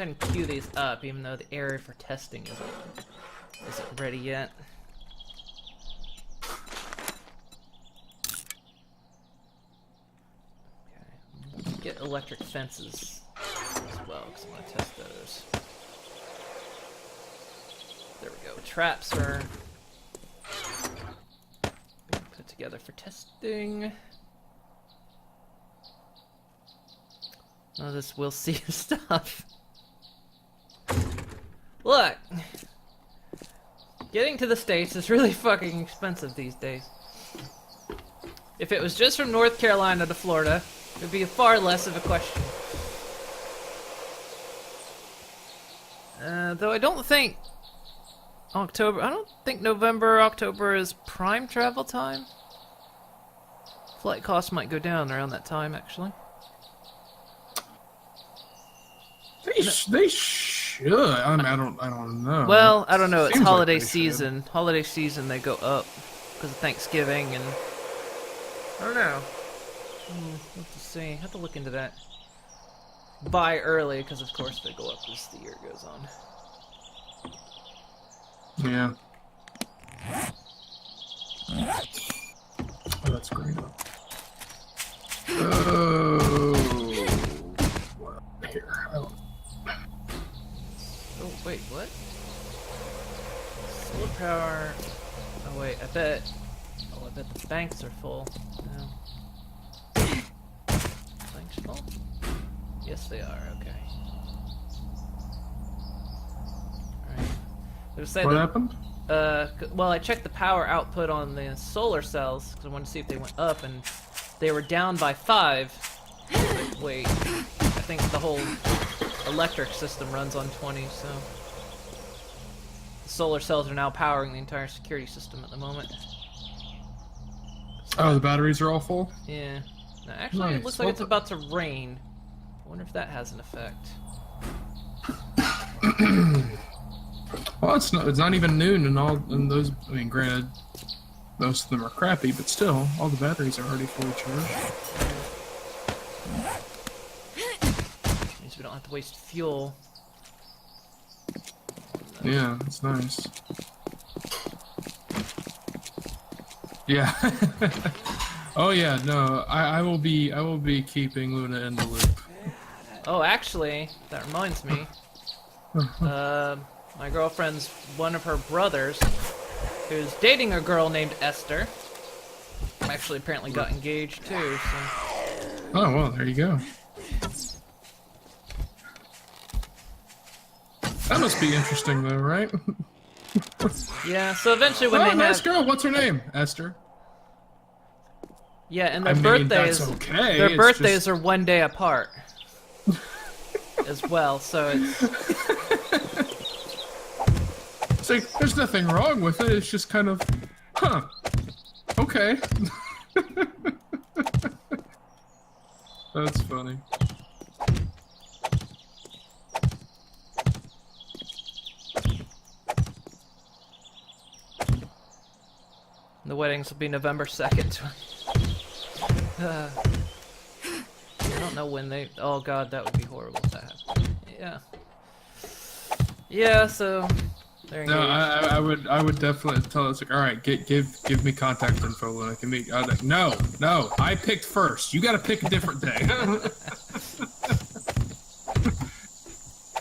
ahead and queue these up, even though the area for testing isn't ready yet. Okay, get electric fences as well, because I want to test those. There we go. Traps are being put together for testing. Oh, this we'll see stuff. Look! Getting to the States is really fucking expensive these days. If it was just from North Carolina to Florida, it would be far less of a question. Though I don't think October, I don't think November, October is prime travel time. Flight costs might go down around that time, actually. They should. I mean, I don't know. Well, I don't know. It's Seems holiday like they season. Holiday season, they go up because of Thanksgiving and I don't know. We'll have to see. I have to look into that. Buy early because, of course, they go up as the year goes on. Yeah. Oh, that's great. Oh. Here. Oh, wait, what? Solar power. Oh, wait, I bet the banks are full. No. Banks full? Yes, they are, okay. Alright. what happened? Well, I checked the power output on the solar cells because I wanted to see if they went up, and they were down by 5. Like, wait, I think the whole electric system runs on 20, so the solar cells are now powering the entire security system at the moment. So, Oh, the batteries are all full? yeah. Now, actually, Nice. it looks like it's about to rain. I wonder if that has an effect. Well, it's not even noon, and those. I mean, granted, most of them are crappy, but still, all the batteries are already fully charged. Means we don't have to waste fuel. Yeah, it's nice. Yeah. Oh yeah, no, I will be keeping Luna in the loop. Oh, actually, that reminds me. My girlfriend's one of her brothers, who's dating a girl named Esther. Actually, apparently got engaged too. So. Oh well, there you go. That must be interesting, though, right? Yeah. So eventually, when oh, they nice have, girl. What's her name? Esther. yeah, and their I mean, birthdays, that's okay. their It's birthdays just... are one day apart as well. So it's. It's like, there's nothing wrong with it. It's just kind of, huh? Okay. That's funny. The weddings will be November 2nd. I don't know when they. Oh god, that would be horrible if that happened. Yeah. Yeah. So. No, I would definitely tell us like, all right, give me contact info when I can meet. I was like, no, I picked first. You got to pick a different day.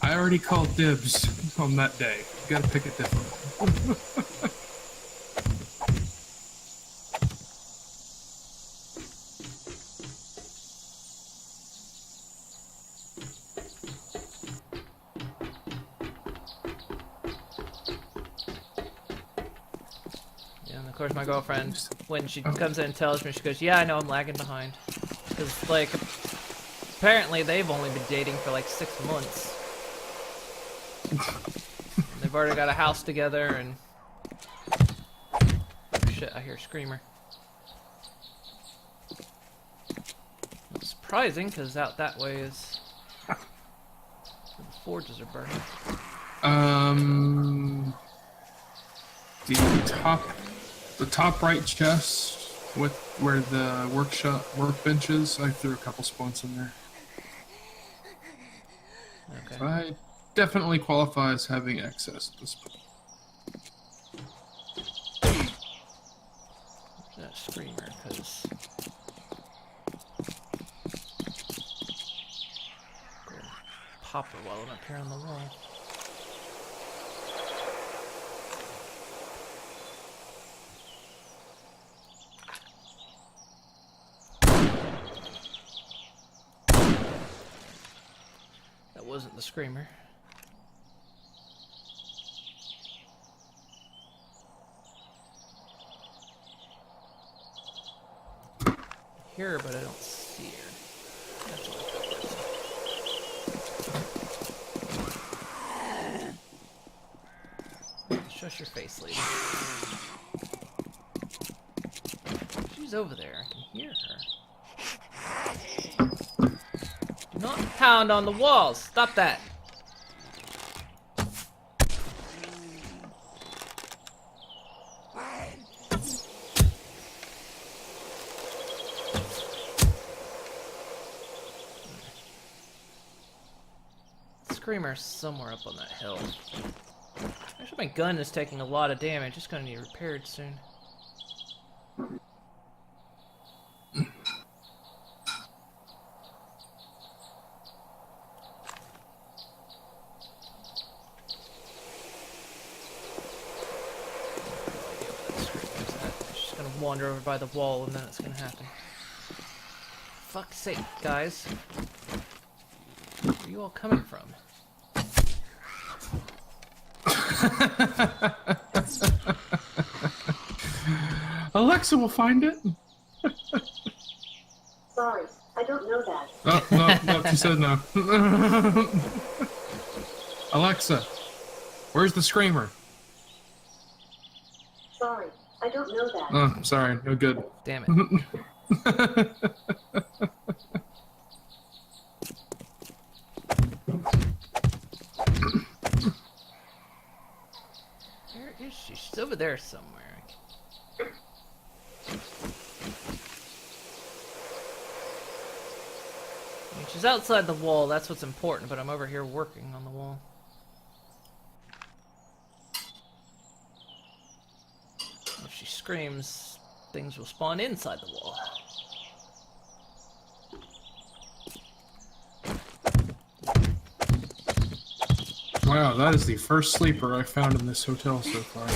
I already called dibs on that day. You got to pick a different one. Of course, my girlfriend, when she comes in and tells me, she goes, yeah, I know I'm lagging behind. Because, like, apparently they've only been dating for like 6 months. And they've already got a house together and... Oh, shit, I hear a screamer. It's surprising, because out that way is... where the forges are burning. The top right chest with where the workbench is, I threw a couple spawns in there. Okay. So definitely qualify as having excess at this point. That screamer, because pop her while I'm up here on the wall. That wasn't the screamer. I hear her, but I don't see her. That's what I thought. Shush your face, lady. She's over there. I can hear her. Do not pound on the walls. Stop that. Screamer somewhere up on that hill. Actually, my gun is taking a lot of damage. It's gonna need repaired soon. She's gonna wander over by the wall, and then it's gonna happen. Fuck's sake, guys. Where are you all coming from? Alexa will find it. Sorry, I don't know that. Oh, no, she said no. Alexa, where's the screamer? Sorry, I don't know that. Oh, sorry, no good. Damn it. Where is she? She's over there somewhere. I mean, she's outside the wall, that's what's important, but I'm over here working on the wall. If she screams, things will spawn inside the wall. Wow, that is the first sleeper I found in this hotel so far.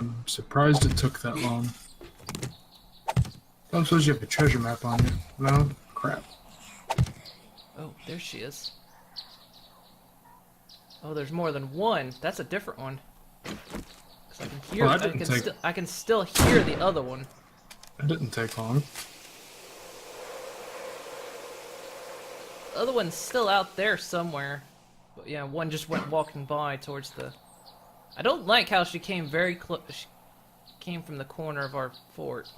I'm surprised it took that long. I suppose you have a treasure map on you. No? Crap. Oh, there she is. Oh, there's more than one. That's a different one. 'Cause I can hear. Well, that didn't take... I can still hear the other one. That didn't take long. The other one's still out there somewhere. But yeah, one just went walking by towards the... I don't like how she came very close. She came from the corner of our fort.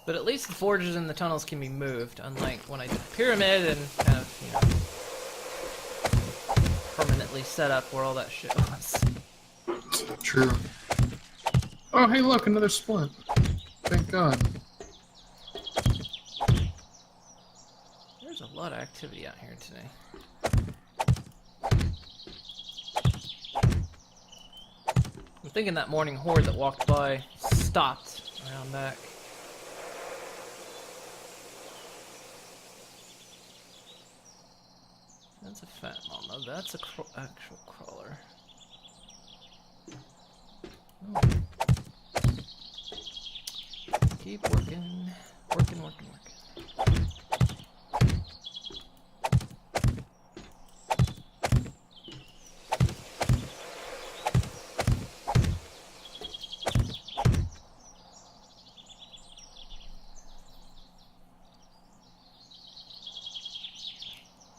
But at least the forges and the tunnels can be moved, unlike when I did the pyramid and kind of, you know, permanently set up where all that shit was. True. Oh, hey, look, another splint. Thank God. There's a lot of activity out here today. I'm thinking that morning horde that walked by stopped around back. That's a fat mama. That's a actual crawler. Oh. Keep working. Working.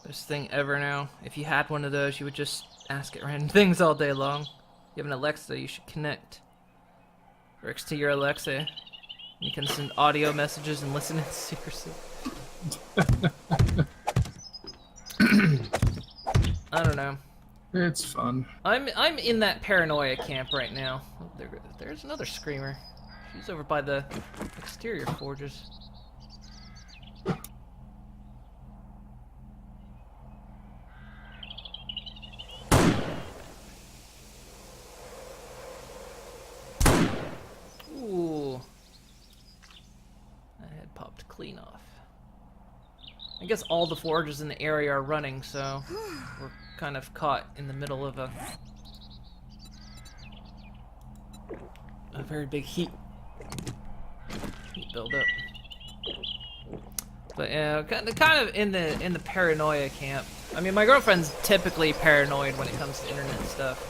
Best thing ever now. If you had one of those, you would just ask it random things all day long. You have an Alexa, you should connect Rix to your Alexa. You can send audio messages and listen in secrecy. I don't know. It's fun. I'm in that paranoia camp right now. Oh, there's another screamer. She's over by the exterior forges. Ooh. That head popped clean off. I guess all the forges in the area are running, so we're kind of caught in the middle of a very big heat buildup. But yeah, kind of in the paranoia camp. I mean, my girlfriend's typically paranoid when it comes to internet stuff.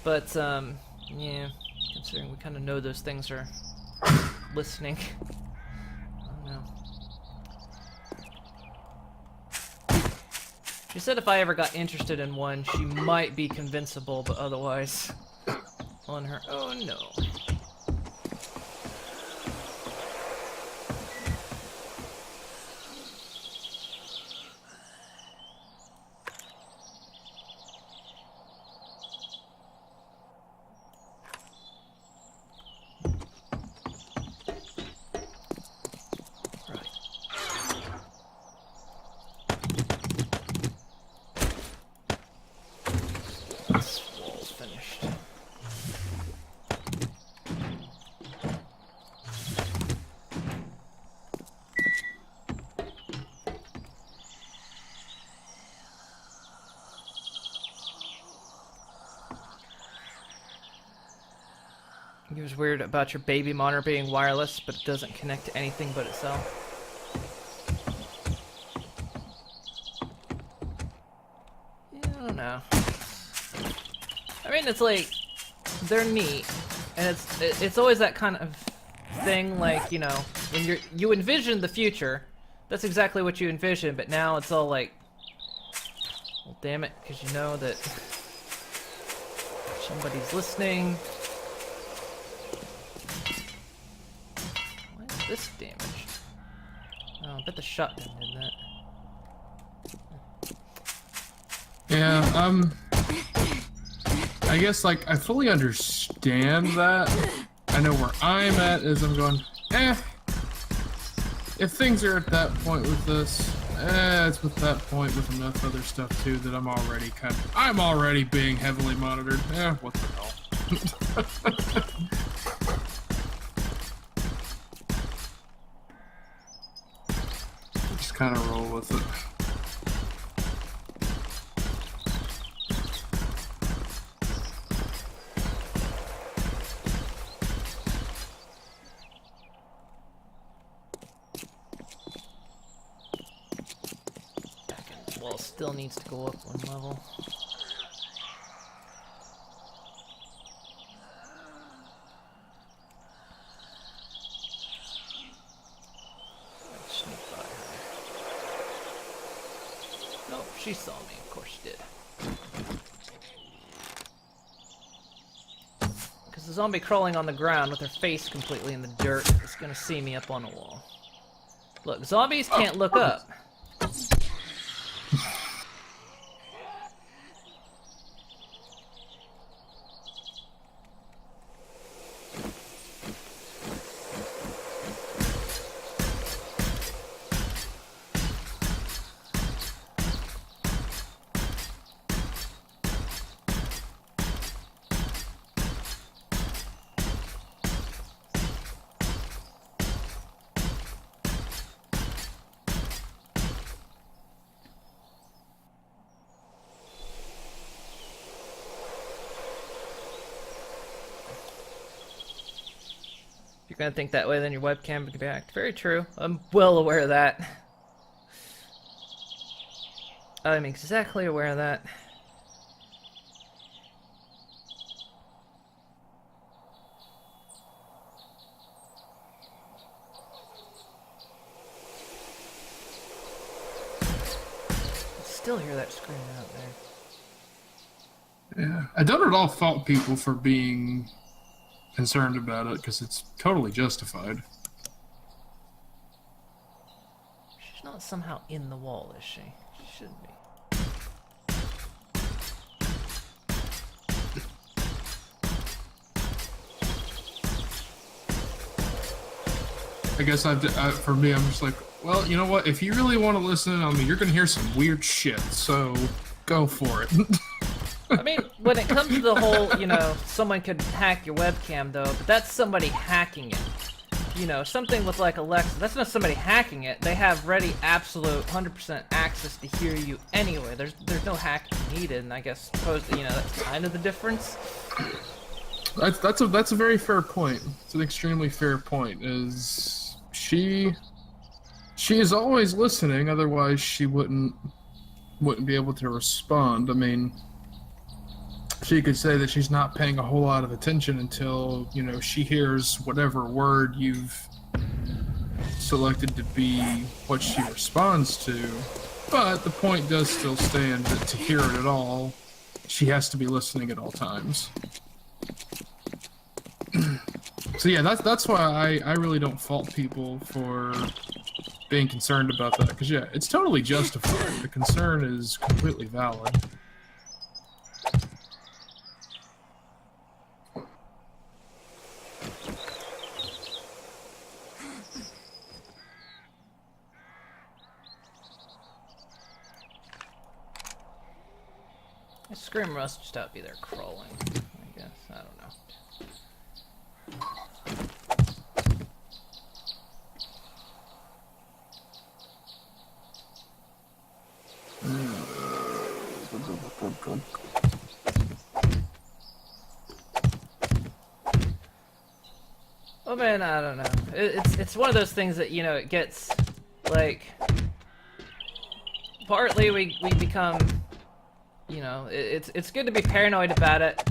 But yeah, considering we kind of know those things are listening. I don't know. She said if I ever got interested in one, she might be convincible, but otherwise, on her own, no. It was weird about your baby monitor being wireless, but it doesn't connect to anything but itself. Yeah, I don't know. I mean, it's like, they're neat, and it's always that kind of thing, like, you know, when you envision the future, that's exactly what you envision, but now it's all like, well, damn it, because you know that somebody's listening. This damaged. Oh, I bet the shotgun did that. Yeah, I guess, like, I fully understand that. I know where I'm at is I'm going, if things are at that point with this, it's with that point with enough other stuff too that I'm already being heavily monitored. What the hell. Just kind of roll with it. Wall still needs to go up one level. Sneak by her. Nope, she saw me. Of course she did. Because the zombie crawling on the ground with her face completely in the dirt is gonna see me up on a wall. Look, zombies can't look up. You're gonna think that way, then your webcam can be hacked. Very true. I'm well aware of that. I'm exactly aware of that. I still hear that screaming out there. Yeah, I don't at all fault people for being concerned about it because it's totally justified. She's not somehow in the wall, is she? She shouldn't be. I guess for me, I'm just like, well, you know what? If you really want to listen, I mean, you're gonna hear some weird shit. So go for it. I mean, when it comes to the whole, you know, someone could hack your webcam though, but that's somebody hacking it. You know, something with like Alexa, that's not somebody hacking it. They have ready, absolute, 100% access to hear you anyway. There's no hacking needed, and I guess suppose that, you know, that's kind of the difference. That's a very fair point. It's an extremely fair point. Is she is always listening, otherwise she wouldn't be able to respond. I mean, she could say that she's not paying a whole lot of attention until, you know, she hears whatever word you've selected to be what she responds to. But the point does still stand that to hear it at all, she has to be listening at all times. So yeah, that's why I really don't fault people for being concerned about that, because yeah, it's totally justified. The concern is completely valid. Scream must just out be there crawling, I guess. I don't know. Oh man, I don't know. It's one of those things that, you know, it gets like partly we become, you know, it's good to be paranoid about it,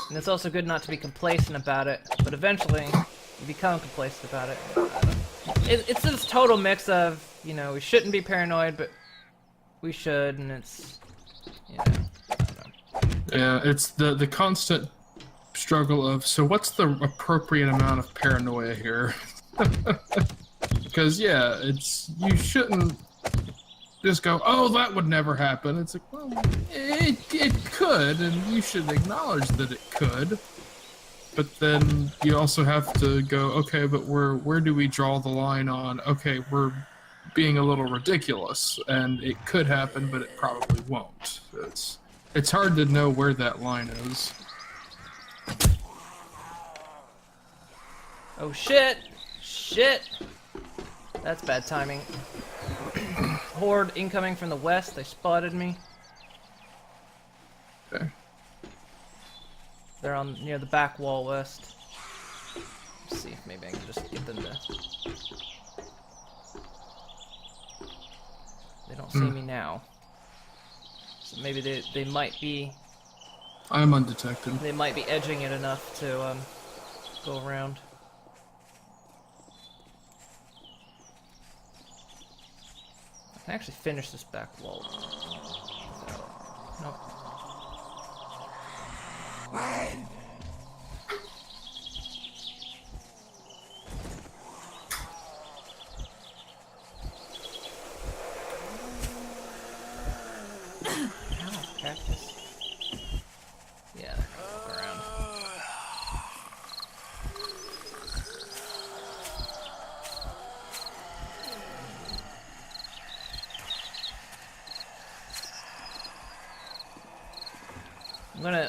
and it's also good not to be complacent about it, but eventually you become complacent about it. It's this total mix of, you know, we shouldn't be paranoid, but we should, and it's, you know, I don't know. Yeah, it's the constant struggle of, so what's the appropriate amount of paranoia here? Because yeah, you shouldn't just go, oh, that would never happen. It's like, well, it could, and you should acknowledge that it could. But then you also have to go, okay, but where do we draw the line on, okay, we're being a little ridiculous, and it could happen, but it probably won't. It's hard to know where that line is. Oh shit! Shit! That's bad timing. Horde incoming from the west, they spotted me. Okay. They're on near the back wall west. Let's see if maybe I can just get them to... They don't see me now. So maybe they might be... I'm undetected. They might be edging it enough to go around. I can actually finish this back wall. No. Cactus. Yeah, around.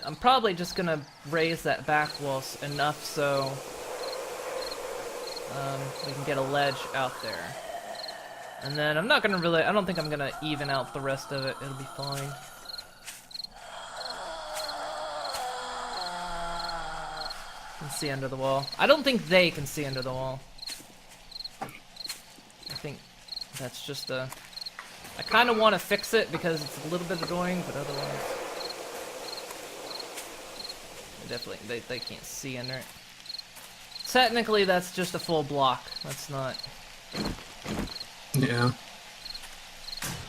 I'm probably just gonna raise that back wall enough so we can get a ledge out there. And then I'm not gonna really, I don't think I'm gonna even out the rest of it. It'll be fine. Can see under the wall. I don't think they can see under the wall. I think that's just a... I kind of want to fix it because it's a little bit annoying, but otherwise... They can't see under it. Technically, that's just a full block. That's not... Yeah.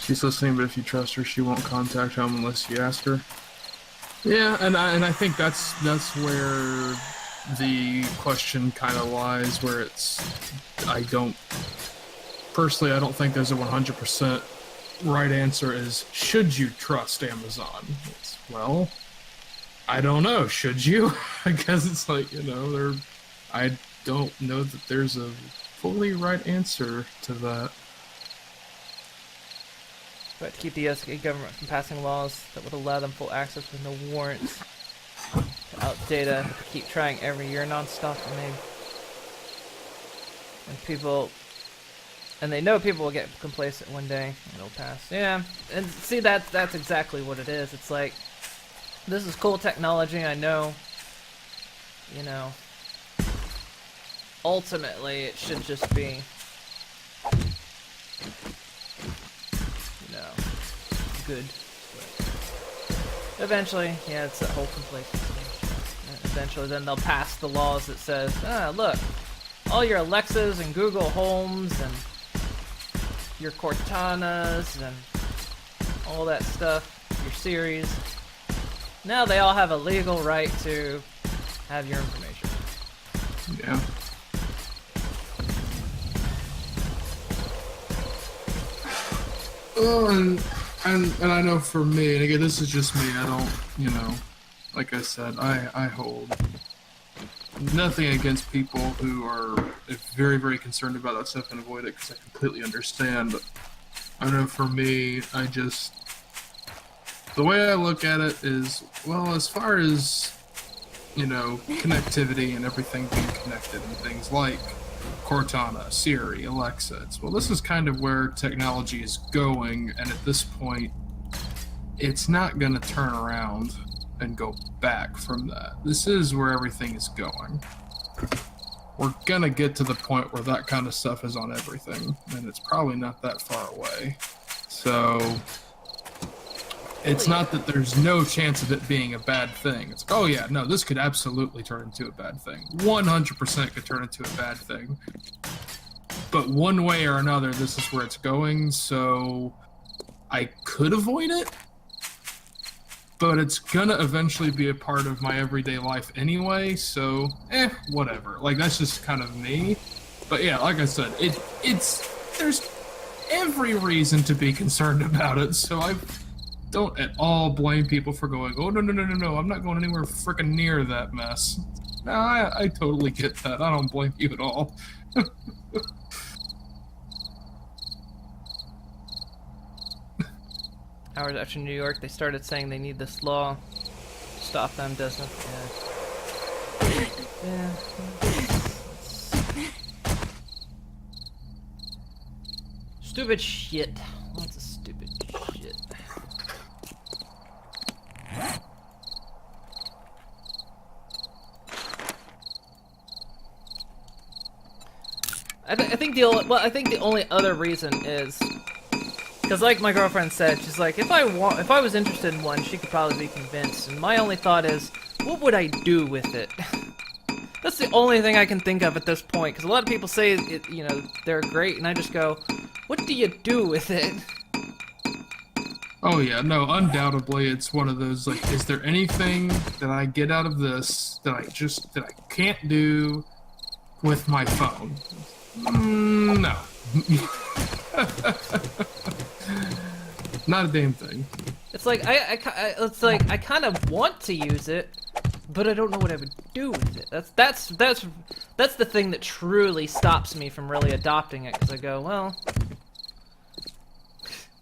She's listening, but if you trust her, she won't contact home unless you ask her. Yeah, and I think that's where the question kind of lies, where it's... Personally, I don't think there's a 100% right answer is, should you trust Amazon? It's, well... I don't know, should you? I guess it's like, you know, I don't know that there's a fully right answer to that. But to keep the US government from passing laws that would allow them full access with no warrants to out data, to keep trying every year nonstop, and they know people will get complacent one day and it'll pass. Yeah, and see that's exactly what it is. It's like, this is cool technology, I know, you know, ultimately it should just be, you know, good. But eventually, yeah, it's that whole complacency. And eventually then they'll pass the laws that says, look, all your Alexas and Google Homes and your Cortanas and all that stuff, your Siris, now they all have a legal right to have your information. Yeah. Oh, and I know for me, and again, this is just me, I don't, you know, like I said, I hold nothing against people who are very, very concerned about that stuff and avoid it, because I completely understand. But I know for me, the way I look at it is, well, as far as, you know, connectivity and everything being connected and things like Cortana, Siri, Alexa, well, this is kind of where technology is going, and at this point, it's not going to turn around and go back from that. This is where everything is going. We're gonna get to the point where that kind of stuff is on everything, and it's probably not that far away. So it's not that there's no chance of it being a bad thing. It's like, oh yeah, no, this could absolutely turn into a bad thing. 100% could turn into a bad thing. But one way or another, this is where it's going, so I could avoid it, but it's gonna eventually be a part of my everyday life anyway, so, whatever. Like, that's just kind of me. But yeah, like I said, there's every reason to be concerned about it, so I don't at all blame people for going, oh, no, I'm not going anywhere freaking near that mess. No, I totally get that. I don't blame you at all. Hours after New York, they started saying they need this law to stop them, doesn't it? Yeah. Stupid shit. Lots of stupid shit. I think the only other reason is because, like my girlfriend said, she's like, if I was interested in one, she could probably be convinced. And my only thought is, what would I do with it? That's the only thing I can think of at this point. Because a lot of people say, you know, they're great, and I just go, what do you do with it? Oh yeah, no, undoubtedly, it's one of those, like, is there anything that I get out of this that I can't do with my phone? No. Not a damn thing. It's like I kind of want to use it, but I don't know what I would do with it. That's the thing that truly stops me from really adopting it, because I go, well,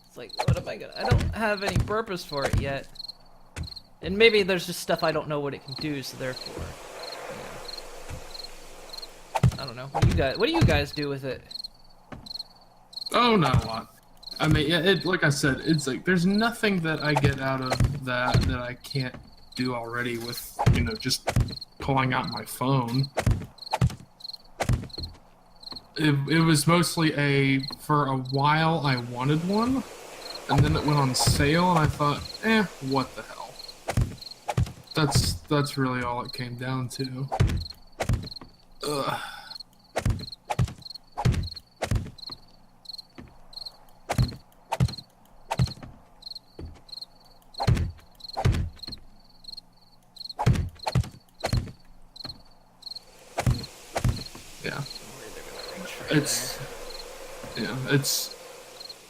it's like, what am I gonna? I don't have any purpose for it yet, and maybe there's just stuff I don't know what it can do, so therefore, yeah. I don't know. What do you guys do with it? Oh, not a lot. I mean, yeah, like I said, it's like there's nothing that I get out of that I can't do already with, you know, just pulling out my phone. It was mostly for a while I wanted one, and then it went on sale, and I thought, what the hell? That's really all it came down to. Ugh.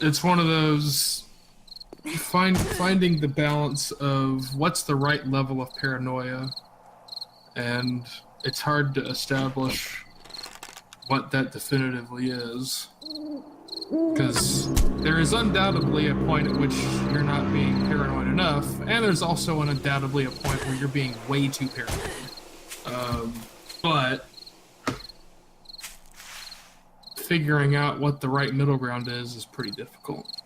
It's one of those finding the balance of what's the right level of paranoia, and it's hard to establish what that definitively is. Because there is undoubtedly a point at which you're not being paranoid enough, and there's also undoubtedly a point where you're being way too paranoid. But figuring out what the right middle ground is pretty difficult.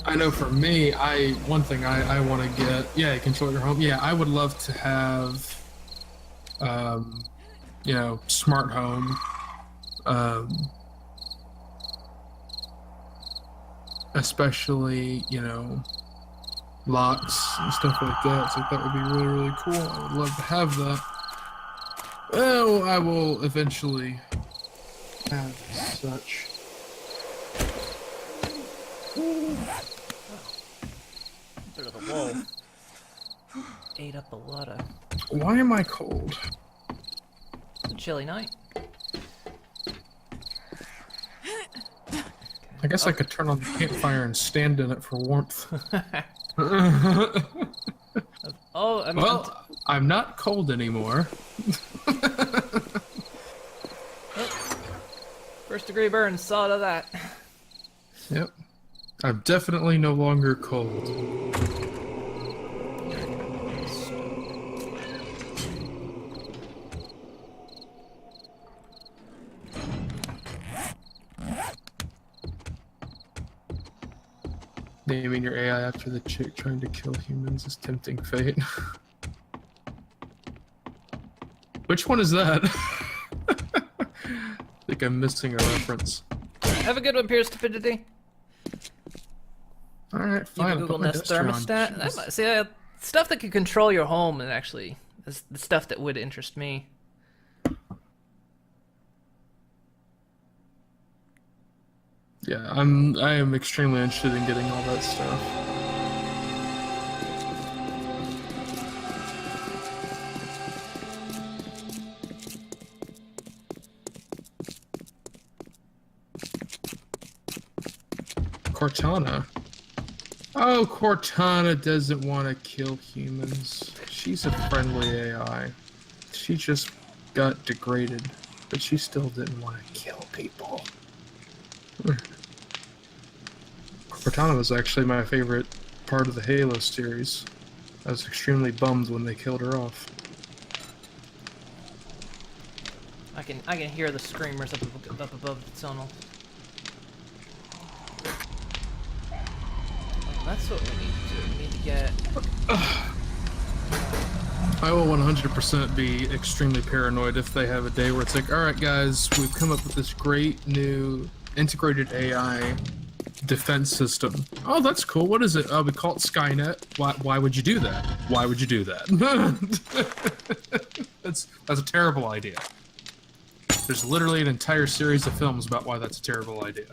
I know for me, one thing I want to get, yeah, control your home. Yeah, I would love to have, you know, smart home, especially, you know, locks and stuff like that. So that would be really, really cool. I would love to have that. Well, I will eventually have such. Bit of a wall. Ate up a lot of. Why am I cold? It's a chilly night. I guess I could turn on the campfire and stand in it for warmth. Oh, I mean, well, I'm not cold anymore. First degree burn, saw to that. Yep. I'm definitely no longer cold. Naming your AI after the chick trying to kill humans is tempting fate. Which one is that? I think I'm missing a reference. Have a good one, Pure Stupidity. Alright, fine. Google Nest thermostat. See, stuff that can control your home and actually is the stuff that would interest me. Yeah, I am extremely interested in getting all that stuff. Cortana. Oh, Cortana doesn't want to kill humans. She's a friendly AI. She just got degraded, but she still didn't want to kill people. Cortana was actually my favorite part of the Halo series. I was extremely bummed when they killed her off. I can hear the screamers up above the tunnel. That's what we need to do. We need to get... I will 100% be extremely paranoid if they have a day where it's like, alright guys, we've come up with this great new integrated AI defense system. Oh, that's cool. What is it? We call it Skynet. Why would you do that? Why would you do that? That's a terrible idea. There's literally an entire series of films about why that's a terrible idea.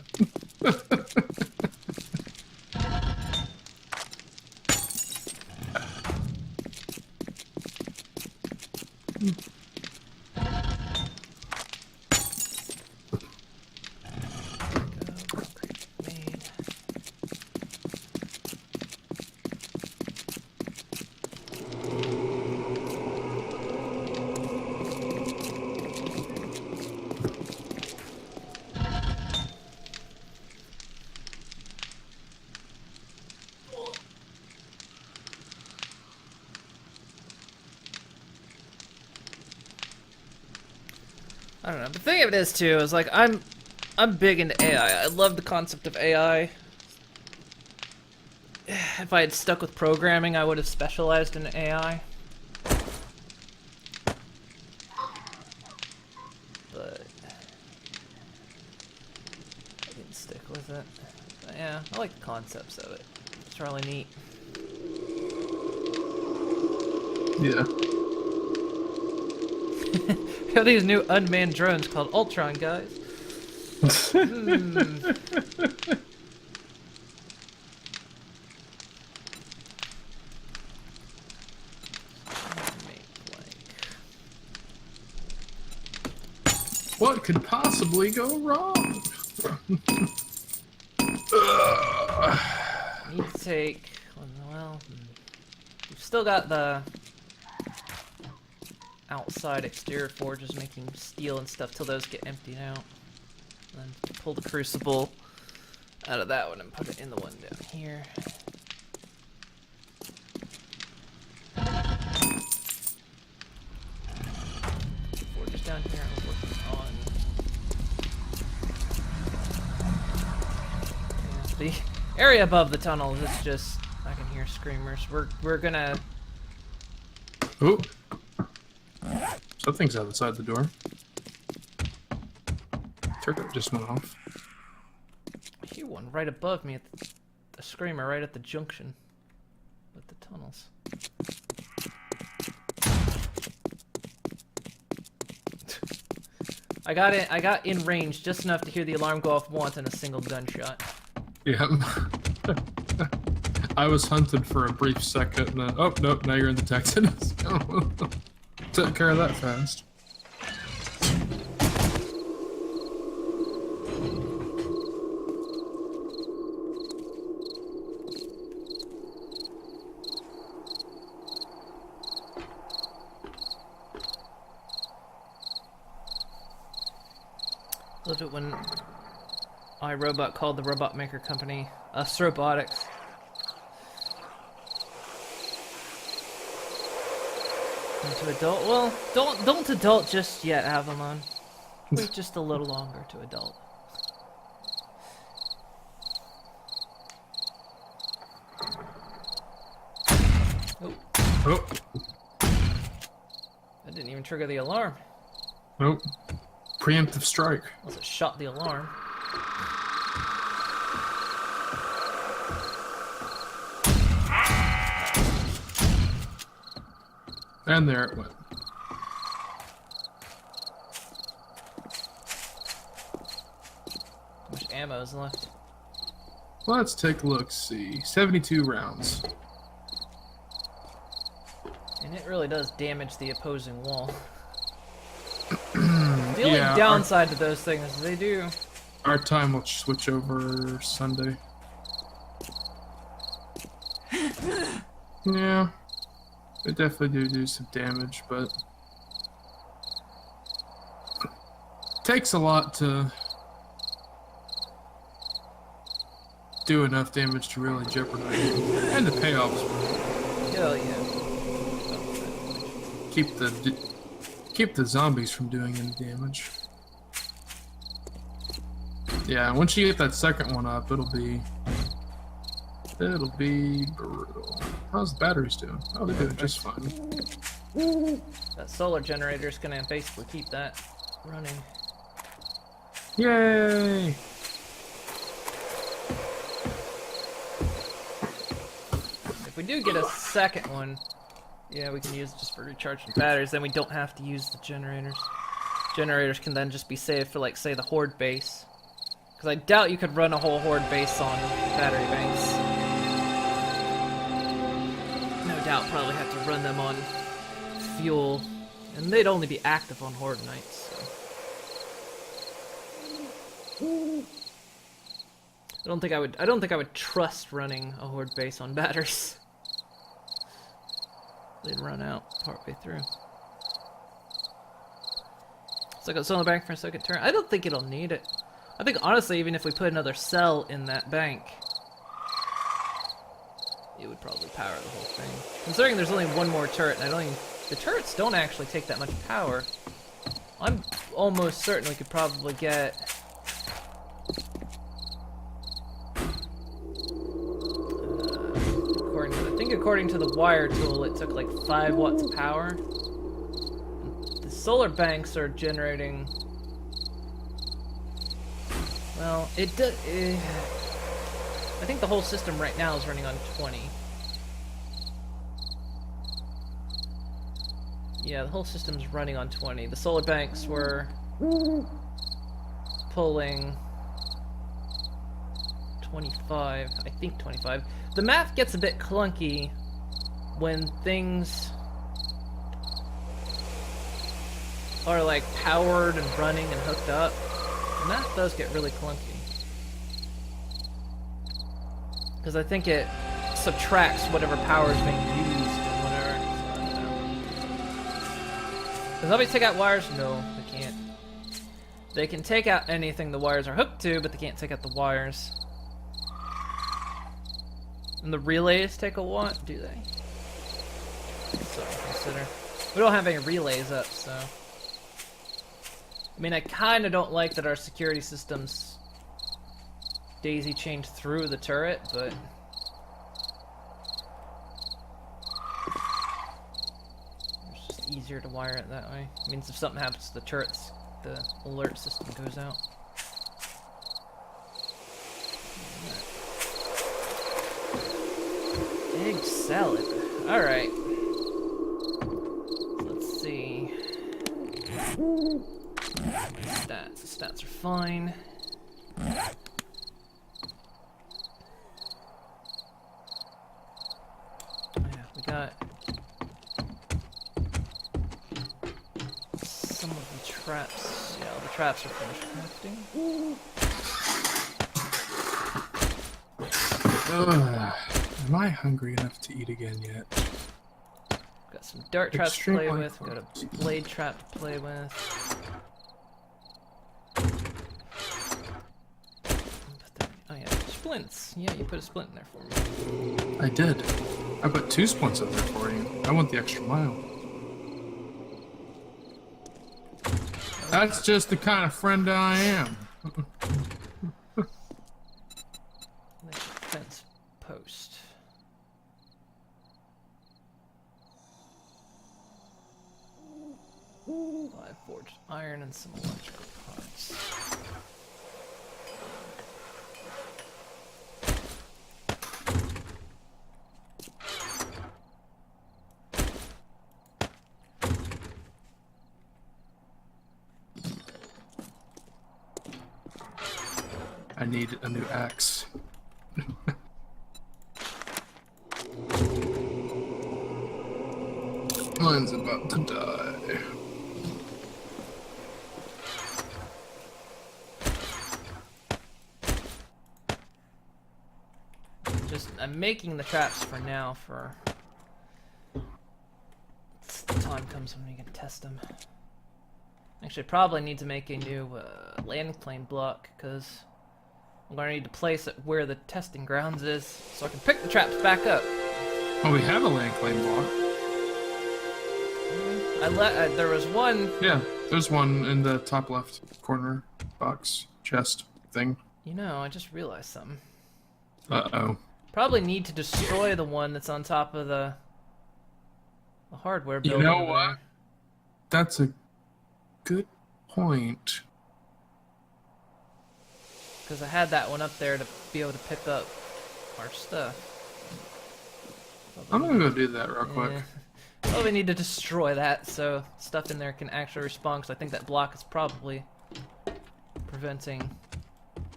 I don't know. The thing of it is too is like I'm big into AI. I love the concept of AI. If I had stuck with programming, I would have specialized in AI. But I didn't stick with it. But yeah, I like the concepts of it. It's really neat. Yeah. Got these new unmanned drones called Ultron, guys. What could possibly go wrong? Need to take. Well, we've still got the outside exterior forges making steel and stuff till those get emptied out. And then pull the crucible out of that one and put it in the one down here. Forges down here I'm working on. Yeah, the area above the tunnels is just, I can hear screamers. We're gonna. Ooh. Something's outside the door. Turret just went off. I hear one right above me, at a screamer right at the junction with the tunnels. I got in range just enough to hear the alarm go off once in a single gunshot. Yeah. I was hunted for a brief second, and then, oh, nope, now you're in the Texans. Took care of that fast. Loved it when iRobot called the robot maker company Us Robotics. To adult? Well, don't adult just yet, Avalon. Wait just a little longer to adult. Oh. Oh. That didn't even trigger the alarm. Nope. Preemptive strike. Unless it shot the alarm. And there it went. How much ammo is left? Let's take a look. See, 72 rounds. And it really does damage the opposing wall. The only Yeah, downside to those things is they do. Our time will switch over Sunday. Yeah, they definitely do some damage, but takes a lot to do enough damage to really jeopardize it. And the payoffs Hell yeah. keep the zombies from doing any damage. Yeah, once you get that second one up, it'll be brutal. How's the batteries doing? Oh, they're doing just fine. That solar generator is gonna basically keep that running. Yay! If we do get a second one, yeah, we can use it just for recharging batteries, then we don't have to use the generators. Generators can then just be saved for, like, say, the Horde base. Because I doubt you could run a whole Horde base on battery banks. No doubt probably have to run them on fuel. And they'd only be active on Horde nights, so. I don't think I would trust running a Horde base on batteries. They'd run out partway through. So I got solar bank for a second turn. I don't think it'll need it. I think honestly, even if we put another cell in that bank, it would probably power the whole thing. Considering there's only one more turret, and the turrets don't actually take that much power. I'm almost certain we could probably get. According to the wire tool, it took like 5 watts of power. The solar banks are generating. Well, it does. I think the whole system right now is running on 20. Yeah, the whole system's running on 20. The solar banks were pulling 25. I think 25. The math gets a bit clunky when things are like powered and running and hooked up. The math does get really clunky. Because I think it subtracts whatever power is being used and whatever. So I don't know. Does nobody take out wires? No, they can't. They can take out anything the wires are hooked to, but they can't take out the wires. And the relays take a what? Do they? So consider. We don't have any relays up, so. I mean, I kind of don't like that our security systems daisy chained through the turret, but. It's just easier to wire it that way. It means if something happens to the turrets, the alert system goes out. Egg salad. Alright. Let's see. Stats. The stats are fine. Yeah, we got some of the traps. Yeah, the traps are finished crafting. Am I hungry enough to eat again yet? Got some dart traps to play with. Got a blade trap to play with. Oh yeah, splints. Yeah, you put a splint in there for me. I did. I put 2 splints in there for you. I want the extra mile. That's just the kind of friend I am. Fence post. Five forged iron and some electrical parts. I need a new axe. Mine's about to die. I'm making the traps for now for the time comes when we can test them. Actually, I probably need to make a new land plane block because I'm going to need to place it where the testing grounds is so I can pick the traps back up. Oh, we have a land claim block. There was one. Yeah, there's one in the top left corner box chest thing. You know, I just realized something. Uh-oh. Probably need to destroy the one that's on top of the hardware building. You know what? That's a good point. Because I had that one up there to be able to pick up our stuff. I'm gonna go do that real quick. Well, we need to destroy that so stuff in there can actually respawn, because I think that block is probably preventing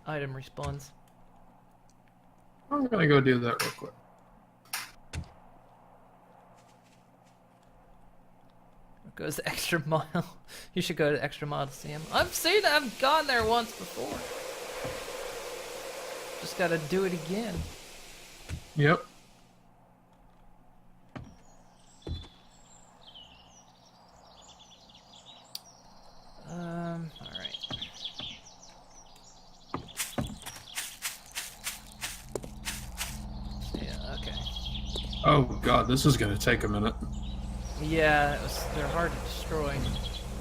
item respawns. I'm gonna go do that real quick. Goes the extra mile. You should go to the extra mile to see him. I've seen it. I've gone there once before. Just gotta do it again. Yep. Alright. Yeah, okay. Oh god, this is gonna take a minute. Yeah, they're hard to destroy.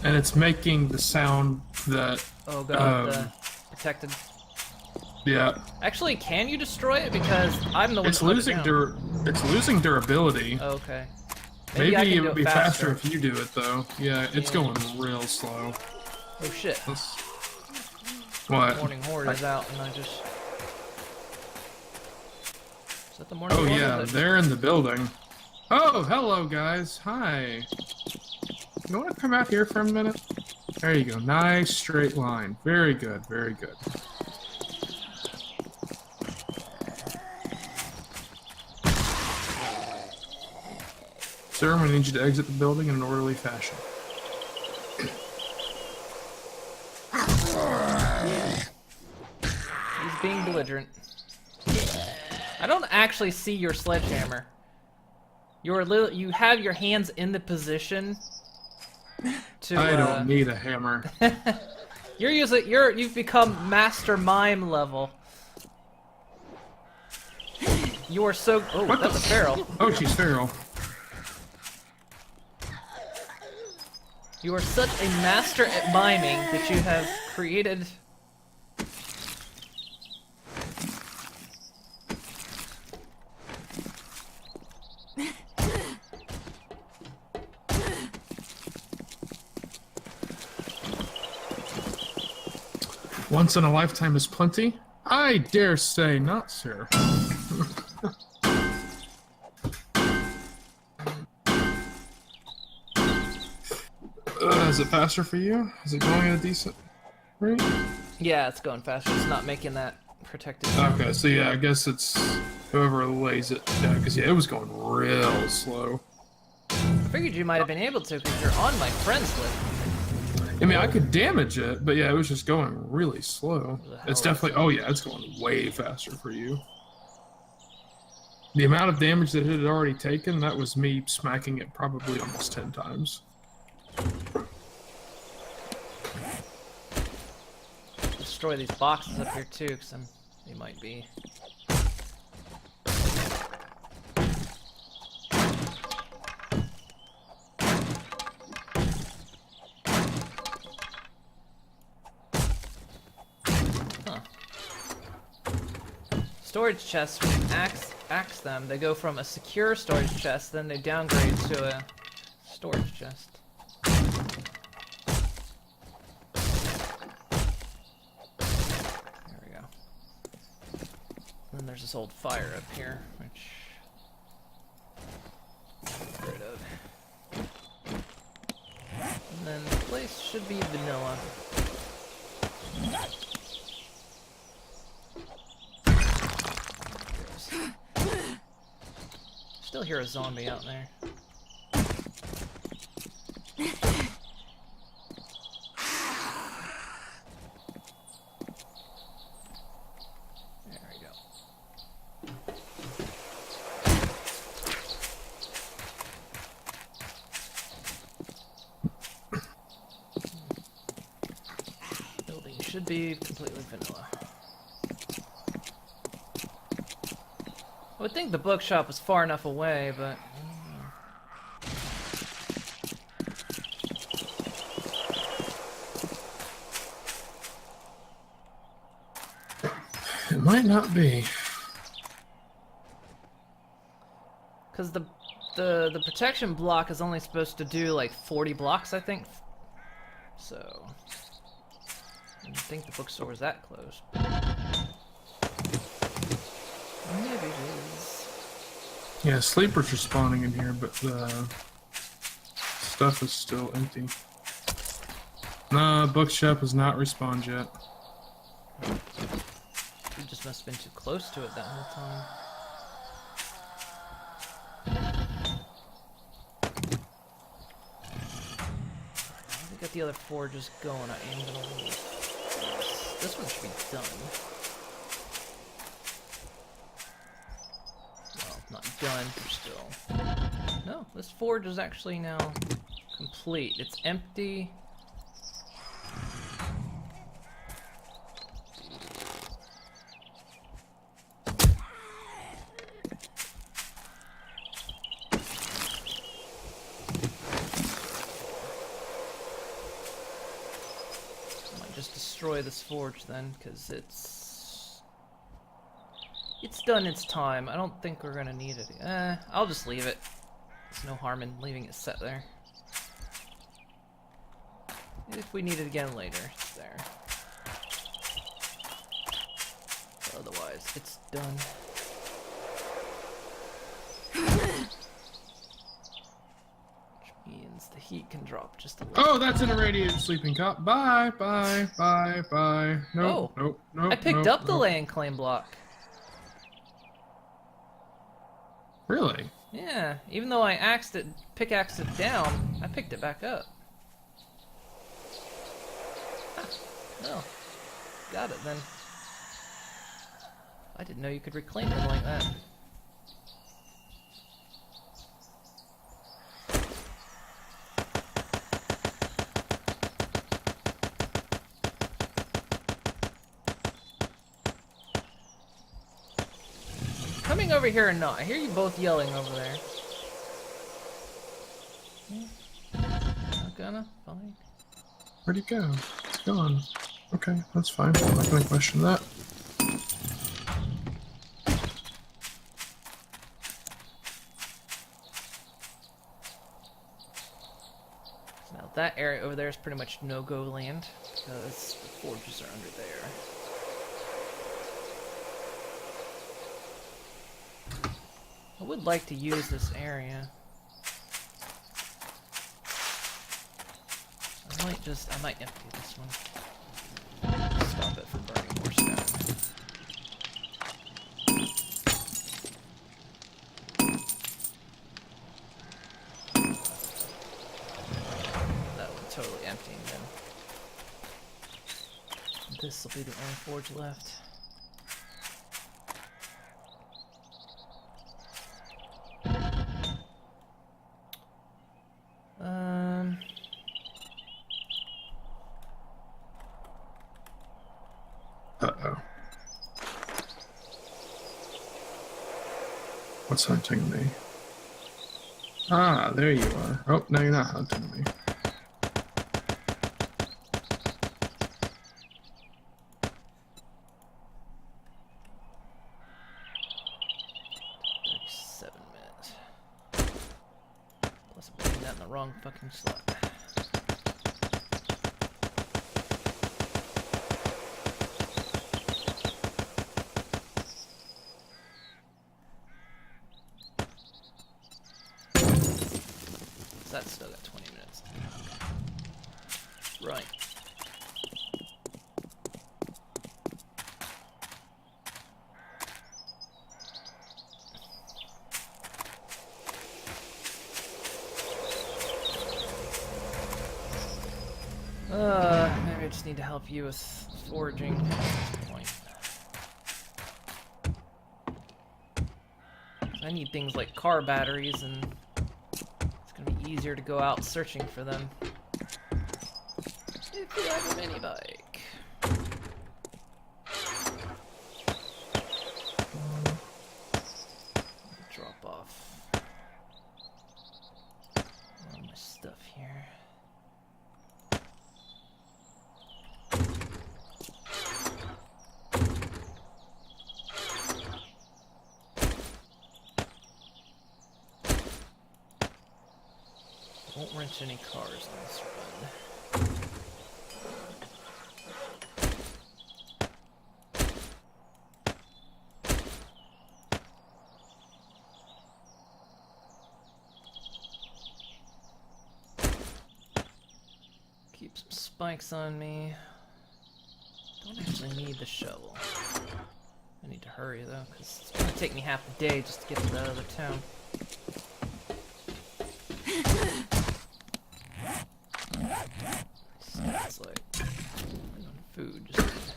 And it's making the sound that... Oh god, the protected. Yeah. Actually, can you destroy it? Because I'm the one It's that put it losing down. it's losing durability. Oh, okay. Maybe I can it do would be faster faster if you do it though. Yeah, it's Yeah. going real slow. Oh shit. What? Morning Horde is out and I just... Is that the Morning Oh Horde? yeah, they're in the building. Oh, hello guys. Hi. You want to come out here for a minute? There you go. Nice straight line. Very good. Very good. Sir, I need you to exit the building in an orderly fashion. He's being belligerent. I don't actually see your sledgehammer. You have your hands in the position to. I don't need a hammer. You've become master mime level. You are so. Oh, What that's the- a feral. Oh, she's feral. You are such a master at miming that you have created. Once in a lifetime is plenty? I dare say not, sir. Is it faster for you? Is it going at a decent rate? Yeah, it's going faster. It's not making that protected. Okay, so yeah, I guess it's whoever lays it. Yeah, because yeah, it was going real slow. I figured you might have been able to because you're on my friends list. I mean, I could damage it, but yeah, it was just going really slow. The hell It's is definitely. Oh yeah, it's going way faster for you. The amount of damage that it had already taken, that was me smacking it probably almost 10 times. Destroy these boxes up here too, because they might be. Huh. Storage chests, when you axe them, they go from a secure storage chest, then they downgrade to a storage chest. There we go. Then there's this old fire up here, which get rid of. And then the place should be vanilla. Still hear a zombie out there. There we go. Building should be completely vanilla. I would think the bookshop was far enough away, but It might not be. because the protection block is only supposed to do like 40 blocks, I think. So I didn't think the bookstore was that close. Maybe it is. Yeah, sleepers are spawning in here, but the stuff is still empty. Nah, bookshop has not respawned yet. We just must have been too close to it that whole time. We got the other four just going. I am gonna leave. This one should be done. Well, not done, but still. No, this forge is actually now complete. It's empty. Just destroy this forge then, because it's done its time. I don't think we're gonna need it. I'll just leave it. There's no harm in leaving it set there. If we need it again later, it's there. But otherwise, it's done. Which means the heat can drop just a little. Oh, that's an irradiated sleeping cop. Bye, bye, bye, bye. Nope, Oh, nope, nope. I picked nope, up the nope. land claim block. Really? Yeah, even though I pickaxed it down, I picked it back up. Ah, no. Got it then. I didn't know you could reclaim them like that. Coming over here or not? I hear you both yelling over there. Not gonna? Fine. Where'd he go? He's gone. Okay, that's fine. I'm not gonna question that. Now that area over there is pretty much no-go land because the forges are under there. I would like to use this area. I might empty this one. Stop it from burning more stone. That one totally emptying then. This will be the only forge left. Uh-oh. What's hunting me? Ah, there you are. Oh, no, you're not hunting me. Plus I'm putting that in the wrong fucking slot. That's still got 20 minutes. Right. Maybe I just need to help you with foraging at this point. I need things like car batteries, and it's gonna be easier to go out searching for them. If you have a mini bike. Drop off all my stuff here. Won't wrench any cars on this run. Keep some spikes on me. Don't actually need the shovel. I need to hurry though, because it's gonna take me half the day just to get to the other town. It's like food. Just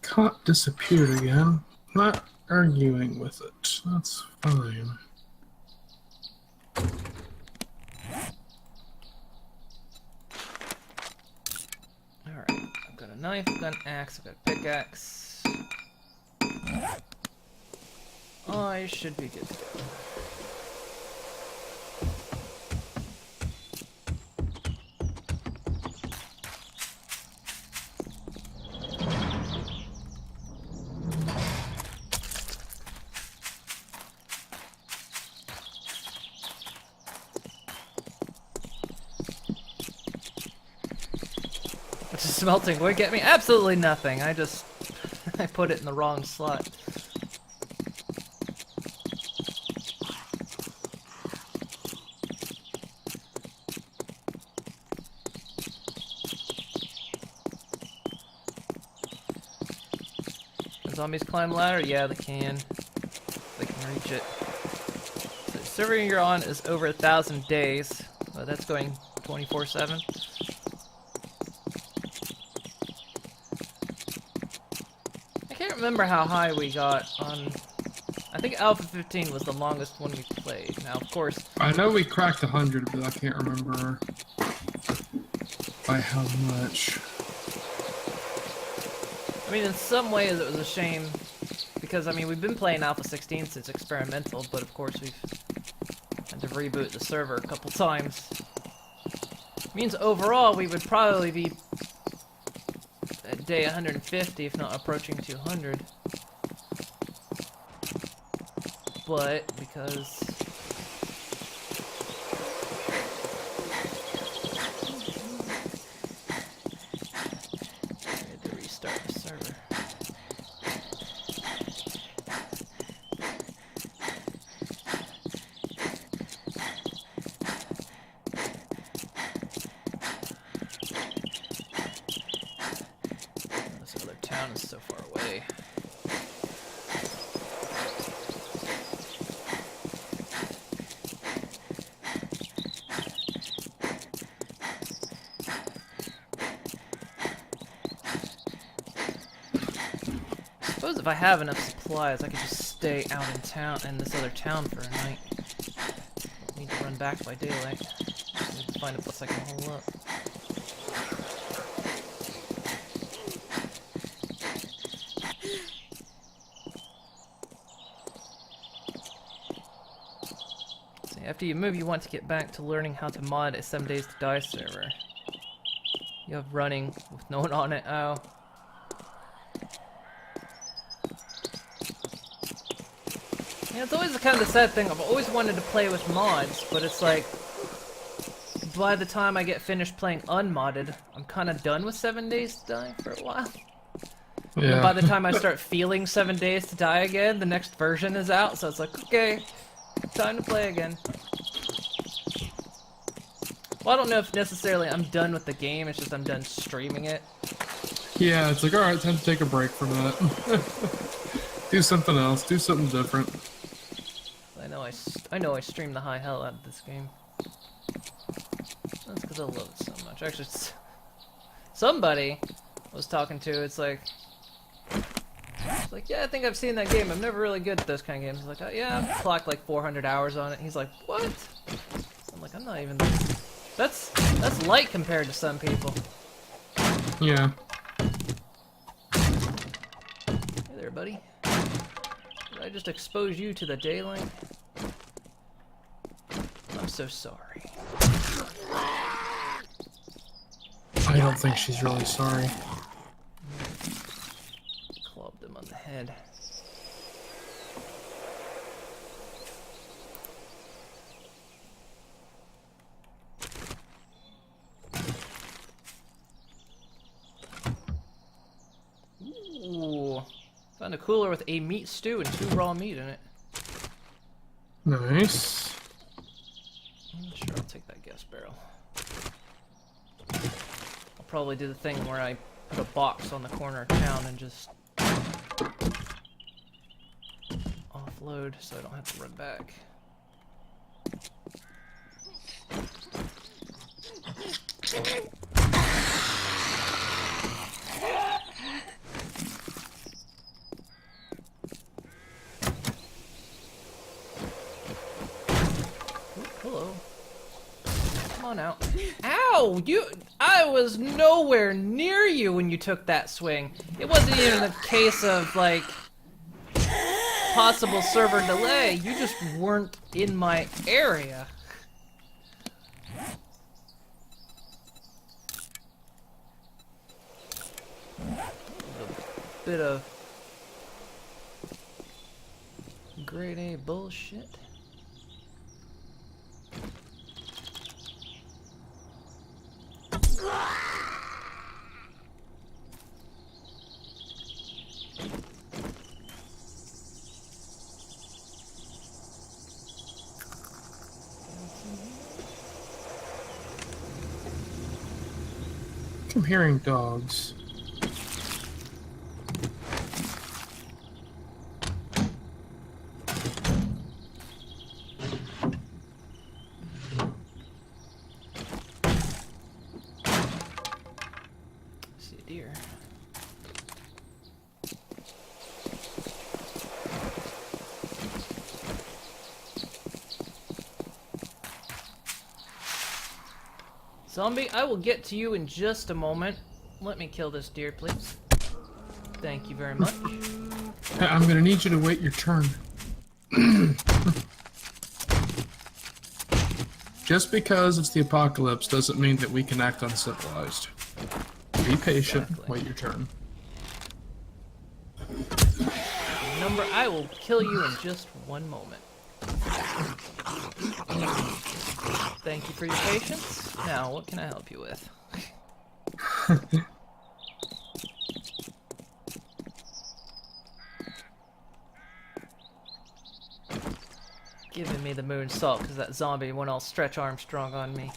Caught disappeared again. Not arguing with it. That's fine. alright. I've got a knife, I've got an axe, I've got a pickaxe. I should be good to go. What's the smelting wood get me? Absolutely nothing. I just I put it in the wrong slot. zombies climb ladder? Yeah, they can. They can reach it. The server you're on is over 1,000 days. Well, that's going 24/7. I can't remember how high we got on... I think Alpha 15 was the longest one we played. Now, of course... I know we cracked 100, but I can't remember by how much. I mean, in some ways it was a shame, because, I mean, we've been playing Alpha 16 since experimental, but of course we've had to reboot the server a couple times. Means overall we would probably be at day 150, if not approaching 200. But, because... I had to restart the server. This other town is so far away. I suppose if I have enough supplies, I could just stay out in town, in this other town for a night. Don't need to run back by daylight. Just need to find a place I can hole up. See, after you move, you want to get back to learning how to mod a 7 Days to Die server. You have running with no one on it. Oh. Yeah, it's always kind of the sad thing. I've always wanted to play with mods, but it's like, by the time I get finished playing unmodded, I'm kind of done with 7 Days to Die for a while. Yeah. And by the time I start feeling 7 Days to Die again, the next version is out, so it's like, okay, time to play again. Well, I don't know if necessarily I'm done with the game, it's just I'm done streaming it. Yeah, it's like, alright, time to take a break from that. Do something else, do something different. I know I stream the high hell out of this game. That's because I love it so much. Actually, somebody I was talking to, it's like, yeah, I think I've seen that game. I'm never really good at those kind of games. I was like, oh, yeah, I've clocked like 400 hours on it. He's like, what? I'm like, I'm not even... That's light compared to some people. Yeah. Hey there, buddy. Did I just expose you to the daylight? I'm so sorry. I don't think she's really sorry. Clubbed him on the head. Ooh. Found a cooler with a meat stew and 2 raw meat in it. Nice. Sure, I'll take that gas barrel. I'll probably do the thing where I put a box on the corner of town and just offload so I don't have to run back. Hello. Come on out. Ow! I was nowhere near you when you took that swing. It wasn't even a case of, like, possible server delay. You just weren't in my area. A bit of grade A bullshit. I'm hearing dogs. deer. Zombie, I will get to you in just a moment. Let me kill this deer, please. Thank you very much. I'm gonna need you to wait your turn. Just because it's the apocalypse doesn't mean that we can act uncivilized. Be patient, Exactly. wait your turn. Number, I will kill you in just one moment. Thank you for your patience. Now, what can I help you with? Giving me the moon salt because that zombie went all Stretch Armstrong on me.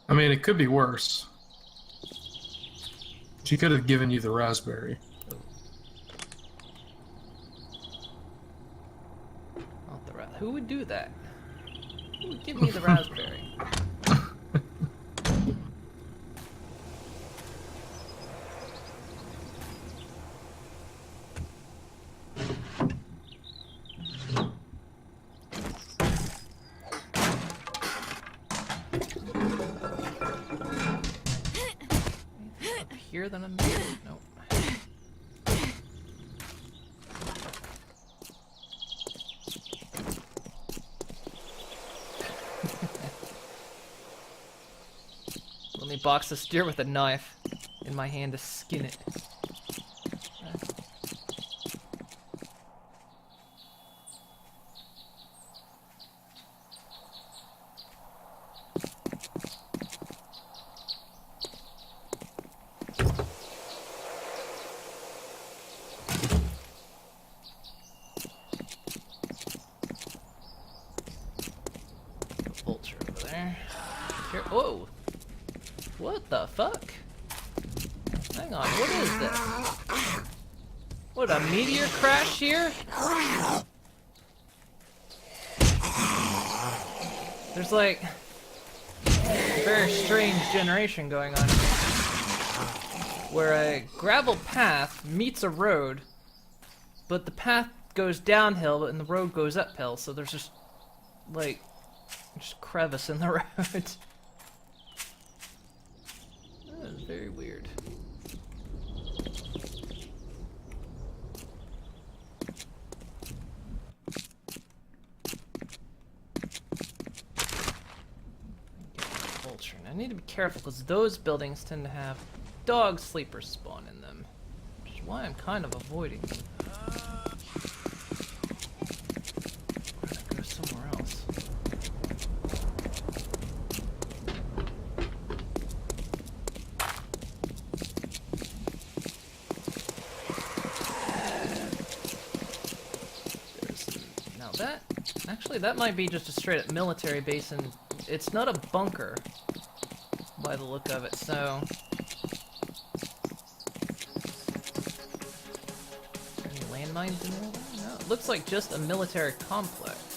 I mean, it could be worse. She could have given you the raspberry. Not the who would do that? Who would give me the raspberry? Up here than I'm nope. Let me box this deer with a knife in my hand to skin it. Vulture over there. Here. Whoa! What the fuck? Hang on, what is this? What, a meteor crash here? There's like a very strange generation going on here. Where a gravel path meets a road, but the path goes downhill and the road goes uphill, so there's just like crevice in the road. That is very weird. Vulture. And I need to be careful because those buildings tend to have dog sleepers spawn in them, which is why I'm kind of avoiding them. Or did I go somewhere else? Now that, actually that might be just a straight up military base and it's not a bunker by the look of it, so. Any landmines in there? No, it looks like just a military complex.